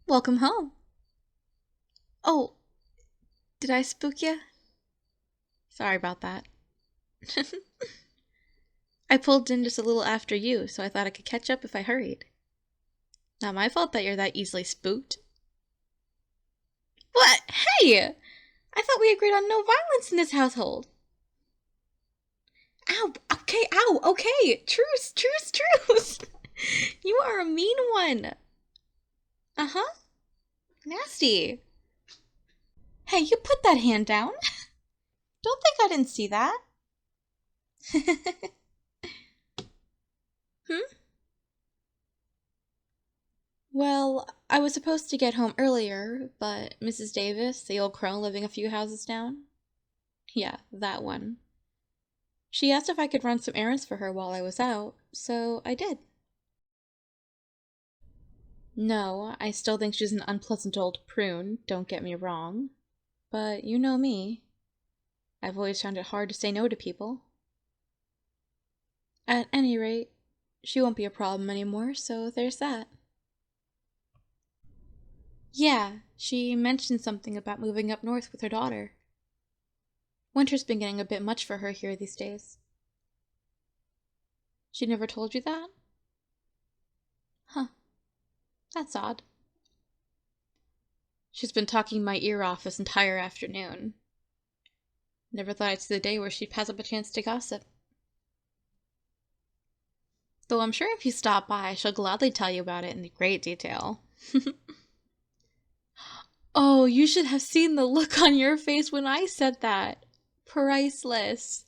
Welcome home. Oh, did I spook you? Sorry about that. I pulled in just a little after you, so I thought I could catch up if I hurried. Not my fault that you're that easily spooked. What? Hey! I thought we agreed on no violence in this household. Ow! Okay, ow! Okay! Truce! Truce! Truce! You are a mean one. Uh-huh. Nasty. Hey, you put that hand down. Don't think I didn't see that. Hmm? Well, I was supposed to get home earlier, but Mrs. Davis, the old crone living a few houses down, yeah, that one. She asked if I could run some errands for her while I was out, so I did. No, I still think she's an unpleasant old prune, don't get me wrong. But you know me. I've always found it hard to say no to people. At any rate, she won't be a problem anymore, so there's that. Yeah, she mentioned something about moving up north with her daughter. Winter's been getting a bit much for her here these days. She never told you that? Huh, that's odd. She's been talking my ear off this entire afternoon. Never thought I'd see the day where she'd pass up a chance to gossip. Though I'm sure if you stop by, she'll gladly tell you about it in great detail. Oh, you should have seen the look on your face when I said that. Priceless.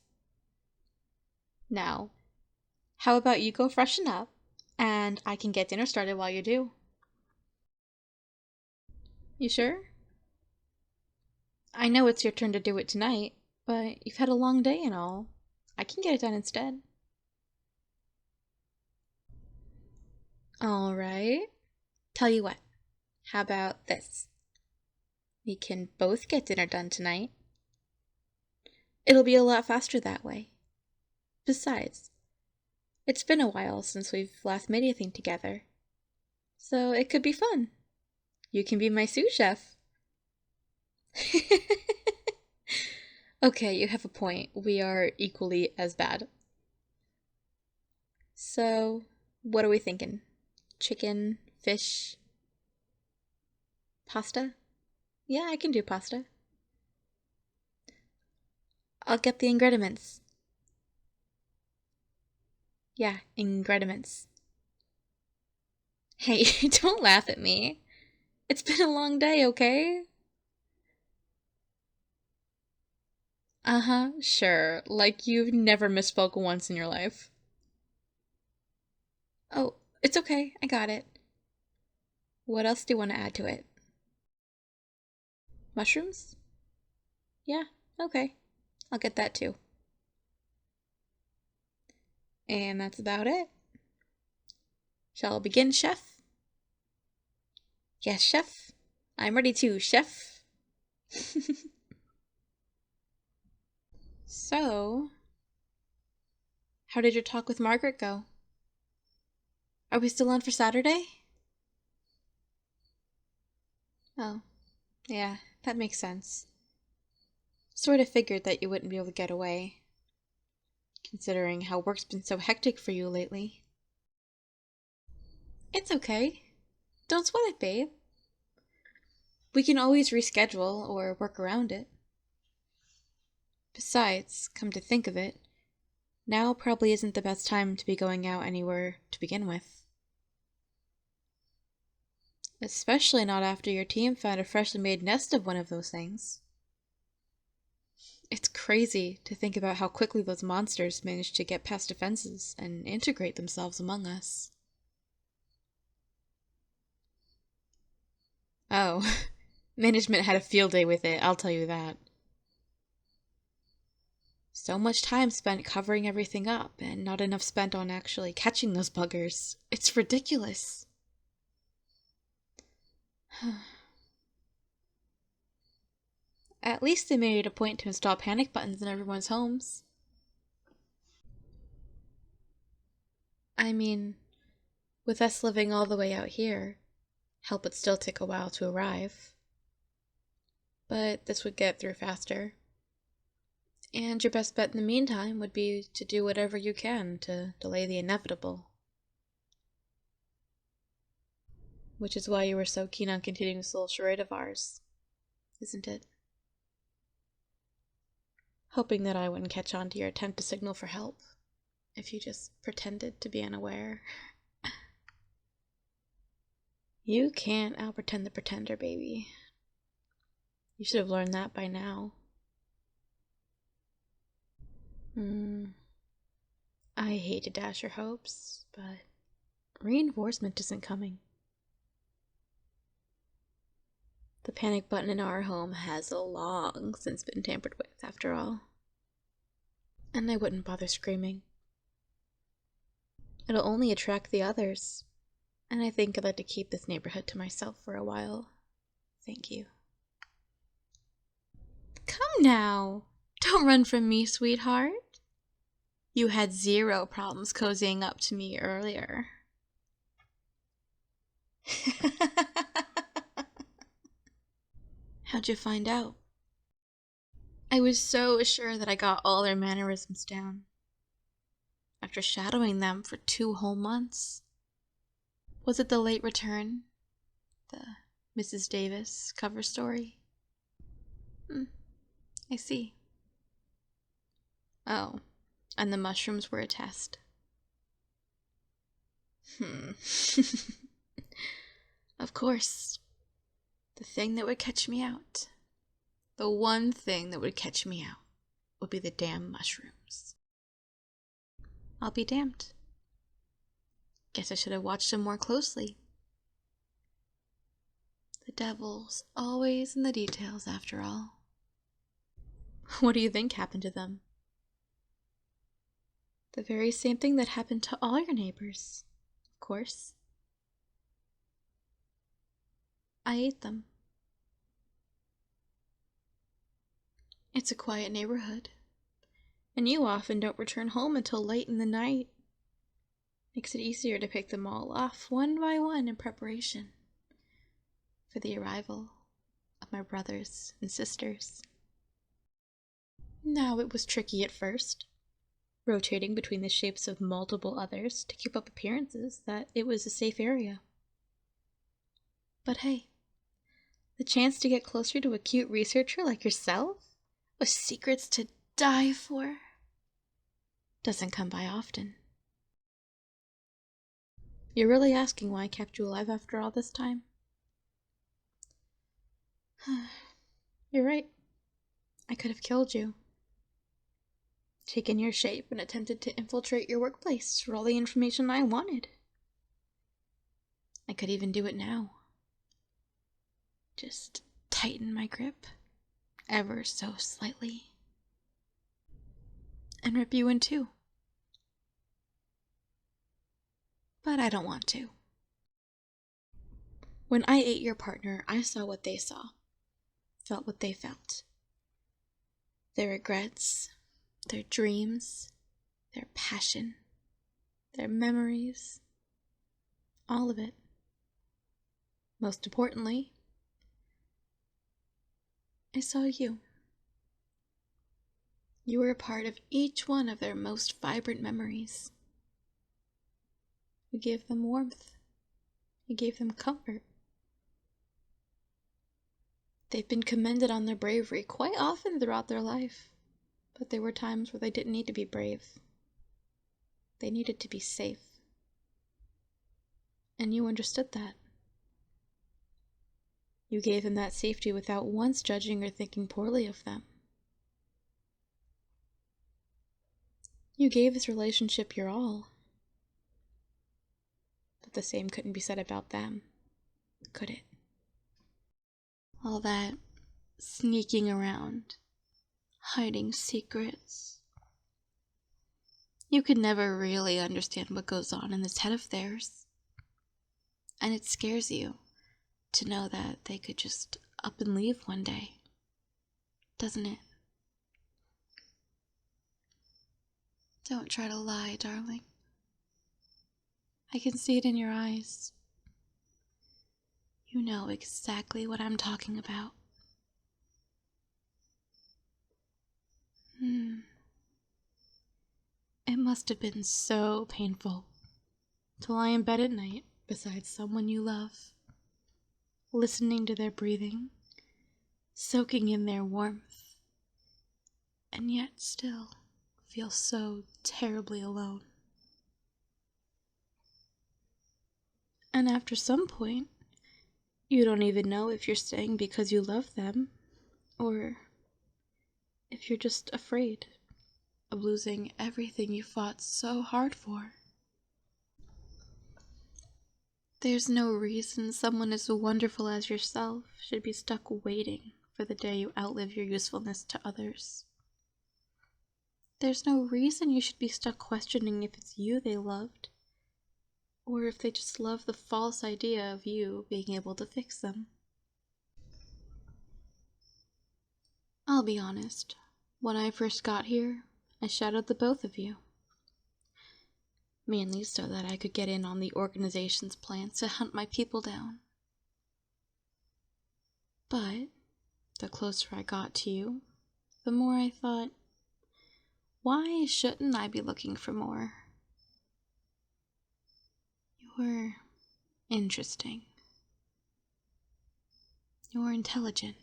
Now, how about you go freshen up, and I can get dinner started while you do. You sure? I know it's your turn to do it tonight, but you've had a long day and all. I can get it done instead. All right. Tell you what, how about this? We can both get dinner done tonight. It'll be a lot faster that way. Besides, it's been a while since we've last made anything together, so it could be fun. You can be my sous chef. Okay, you have a point. We are equally as bad. So, what are we thinking? Chicken, fish, pasta? Yeah, I can do pasta. I'll get the ingredients. Yeah, ingredients. Hey, don't laugh at me. It's been a long day, okay? Uh-huh, sure. Like you've never misspoke once in your life. Oh, it's okay. I got it. What else do you want to add to it? Mushrooms? Yeah, okay. I'll get that too. And that's about it. Shall I begin, chef? Yes, chef. I'm ready too, chef. So, how did your talk with Margaret go? Are we still on for Saturday? Oh, yeah, that makes sense. Sort of figured that you wouldn't be able to get away, considering how work's been so hectic for you lately. It's okay. Don't sweat it, babe. We can always reschedule or work around it. Besides, come to think of it, now probably isn't the best time to be going out anywhere to begin with. Especially not after your team found a freshly made nest of one of those things. It's crazy to think about how quickly those monsters managed to get past defenses and integrate themselves among us. Oh, management had a field day with it, I'll tell you that. So much time spent covering everything up, and not enough spent on actually catching those buggers. It's ridiculous. At least they made it a point to install panic buttons in everyone's homes. I mean, with us living all the way out here, Help would still take a while to arrive, but this would get through faster. And your best bet in the meantime would be to do whatever you can to delay the inevitable. Which is why you were so keen on continuing this little charade of ours, isn't it? Hoping that I wouldn't catch on to your attempt to signal for help, if you just pretended to be unaware. You can't out-pretend the pretender, baby. You should have learned that by now. I hate to dash your hopes, but reinforcement isn't coming. The panic button in our home has long since been tampered with, after all. And I wouldn't bother screaming. It'll only attract the others, and I think I'd like to keep this neighborhood to myself for a while. Thank you. Come now! Don't run from me, sweetheart. You had zero problems cozying up to me earlier. How'd you find out? I was so sure that I got all their mannerisms down. After shadowing them for 2 whole months. Was it the late return? The Mrs. Davis cover story? I see. Oh, and the mushrooms were a test. Of course. The thing that would catch me out. The one thing that would catch me out would be the damn mushrooms. I'll be damned. Guess I should have watched them more closely. The devil's always in the details, after all. What do you think happened to them? The very same thing that happened to all your neighbors, of course. I ate them. It's a quiet neighborhood, and you often don't return home until late in the night. Makes it easier to pick them all off one by one in preparation for the arrival of my brothers and sisters. Now, it was tricky at first, rotating between the shapes of multiple others to keep up appearances that it was a safe area. But hey, the chance to get closer to a cute researcher like yourself, with secrets to die for, doesn't come by often. You're really asking why I kept you alive after all this time? You're right. I could have killed you. Taken your shape and attempted to infiltrate your workplace for all the information I wanted. I could even do it now. Just tighten my grip, ever so slightly, and rip you in two. But I don't want to. When I ate your partner, I saw what they saw, felt what they felt. Their regrets, their dreams, their passion, their memories, all of it. Most importantly, I saw you. You were a part of each one of their most vibrant memories. You gave them warmth. You gave them comfort. They've been commended on their bravery quite often throughout their life, but there were times where they didn't need to be brave. They needed to be safe. And you understood that. You gave them that safety without once judging or thinking poorly of them. You gave this relationship your all. But the same couldn't be said about them, could it? All that sneaking around, hiding secrets. You could never really understand what goes on in this head of theirs. And it scares you to know that they could just up and leave one day, doesn't it? Don't try to lie, darling. I can see it in your eyes. You know exactly what I'm talking about. It must have been so painful to lie in bed at night beside someone you love, listening to their breathing, soaking in their warmth, and yet still feel so terribly alone. And after some point, you don't even know if you're staying because you love them, or if you're just afraid of losing everything you fought so hard for. There's no reason someone as wonderful as yourself should be stuck waiting for the day you outlive your usefulness to others. There's no reason you should be stuck questioning if it's you they loved, or if they just love the false idea of you being able to fix them. I'll be honest, when I first got here, I shadowed the both of you. Mainly so that I could get in on the organization's plans to hunt my people down. But the closer I got to you, the more I thought, why shouldn't I be looking for more? You're interesting. You're intelligent.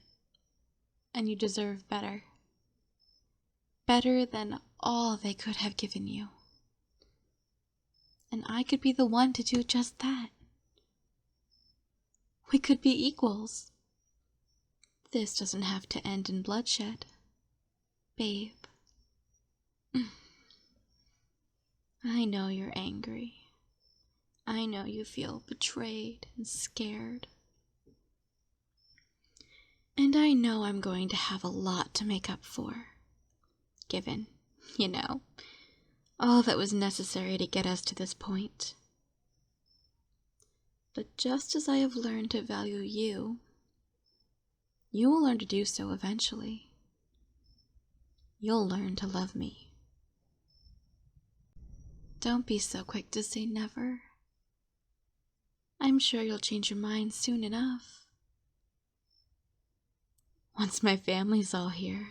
And you deserve better. Better than all they could have given you. And I could be the one to do just that. We could be equals. This doesn't have to end in bloodshed, babe. I know you're angry. I know you feel betrayed and scared. And I know I'm going to have a lot to make up for, given, all that was necessary to get us to this point. But just as I have learned to value you, you will learn to do so eventually. You'll learn to love me. Don't be so quick to say never. I'm sure you'll change your mind soon enough. Once my family's all here.